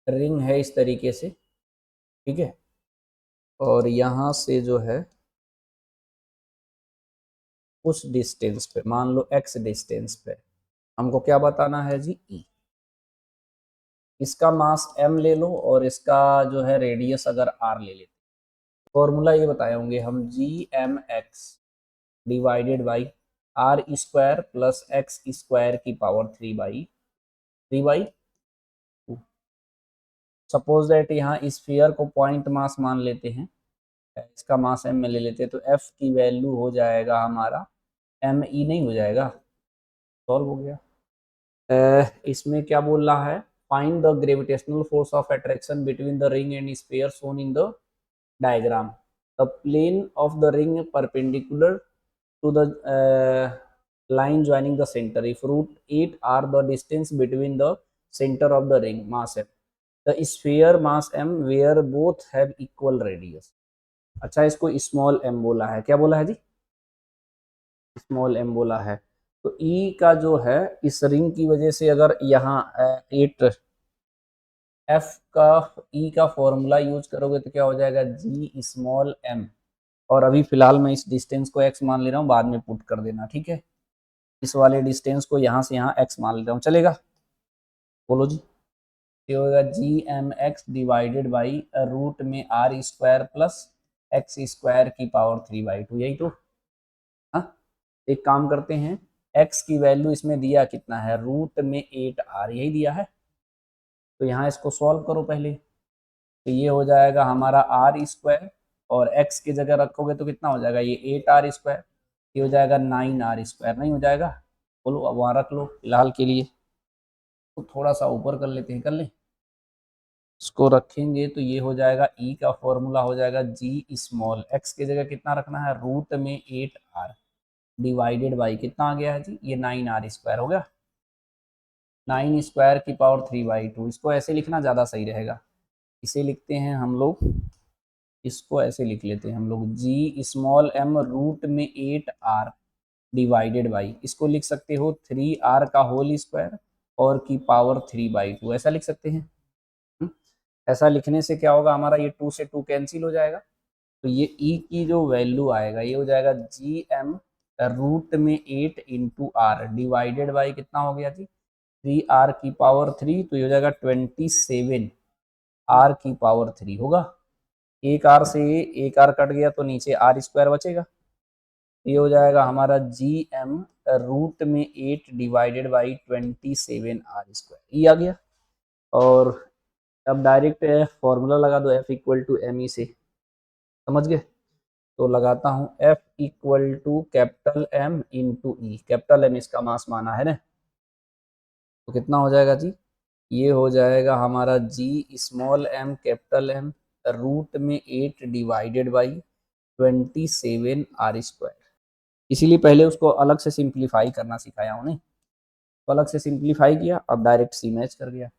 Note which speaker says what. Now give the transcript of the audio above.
Speaker 1: Ring है इस तरीके से, ठीक है, और यहाँ से जो है उस डिस्टेंस पे, मान लो x डिस्टेंस पे, हमको क्या बताना है जी, e। इसका मास m ले लो और इसका जो है रेडियस अगर r ले लेते, फॉर्मूला ये बताए होंगे हम, gmx divided by R square plus X square की पावर 3/2। सपोज दैट यहाँ स्फीयर को पॉइंट मास मान लेते हैं, इसका मास m में ले लेते हैं, तो f की वैल्यू हो जाएगा हमारा me, नहीं हो जाएगा, सॉल्व हो गया। इसमें क्या बोल रहा है, find the gravitational force of attraction between the ring and sphere shown in the diagram. The plane of the ring perpendicular to the line joining the center if root 8 are the distance between the center of the ring mass m, the sphere mass m where both have equal radius। अच्छा, इसको small m बोला है, क्या बोला है जी, small m बोला है। तो E का जो है इस रिंग की वजह से, अगर यहाँ 8 f का E का फॉर्मूला यूज करोगे तो क्या हो जाएगा, g स्मॉल m, और अभी फिलहाल मैं इस डिस्टेंस को x मान ले रहा हूँ, बाद में पुट कर देना, ठीक है। इस वाले डिस्टेंस को यहाँ से यहाँ x मान ले रहा हूँ, चलेगा, बोलो जी। ये होगा gmx डिवाइडेड बाई रूट में r square plus X square की पावर 3/2, यही तो। हाँ, एक काम करते हैं, x की वैल्यू इसमें दिया कितना है, रूट में 8r, यही दिया है। तो यहाँ इसको सॉल्व करो पहले, तो ये हो जाएगा हमारा आर स्क्वायर, और x की जगह रखोगे तो कितना हो जाएगा, ये 8r स्क्वायर, ये हो जाएगा 9r स्क्वायर, नहीं हो जाएगा, बोलो, अब वहाँ रख लो फिलहाल के लिए। तो थोड़ा सा ऊपर कर लेते हैं, कर ले, इसको रखेंगे तो ये हो जाएगा, ई का फॉर्मूला हो जाएगा जी स्मॉल, एक्स की जगह कितना रखना है, रूट में 8r डिवाइडेड बाई कितना आ गया है जी, ये 9r स्क्वायर हो गया, 9 स्क्वायर की पावर 3/2। इसको ऐसे लिखना ज़्यादा सही रहेगा, इसे लिखते हैं हम लोग, इसको ऐसे लिख लेते हैं हम लोग, जी स्मॉल एम रूट में 8r डिवाइडेड बाई, इसको लिख सकते हो 3r का होल स्क्वायर और की पावर 3/2, ऐसा लिख सकते हैं। ऐसा लिखने से क्या होगा, हमारा ये 2 से 2 कैंसिल हो जाएगा, तो ये ई की जो वैल्यू आएगा ये हो जाएगा जी एम रूट में 8 इंटू आर डिवाइडेड बाई कितना हो गया जी, 3r की पावर 3, तो ये हो जाएगा 27 r की पावर 3 होगा। एक आर से एक आर कट गया तो नीचे आर स्क्वायर बचेगा, ये हो जाएगा हमारा जी एम रूट में 8 डिवाइडेड बाई 27r स्क्वायर, ये आ गया। और अब डायरेक्ट फॉर्मूला लगा दो, F equal to M E से, समझ गए। तो लगाता हूँ F equal to capital M into E, capital M इसका मास माना है ना, तो कितना हो जाएगा जी, ये हो जाएगा हमारा G small m capital M root में 8 डिवाइडेड बाई 27r स्क्वायर। इसीलिए पहले उसको अलग से सिंप्लीफाई करना सिखाया उन्हें, तो अलग से सिंप्लीफाई किया, अब डायरेक्ट सी मैच कर गया।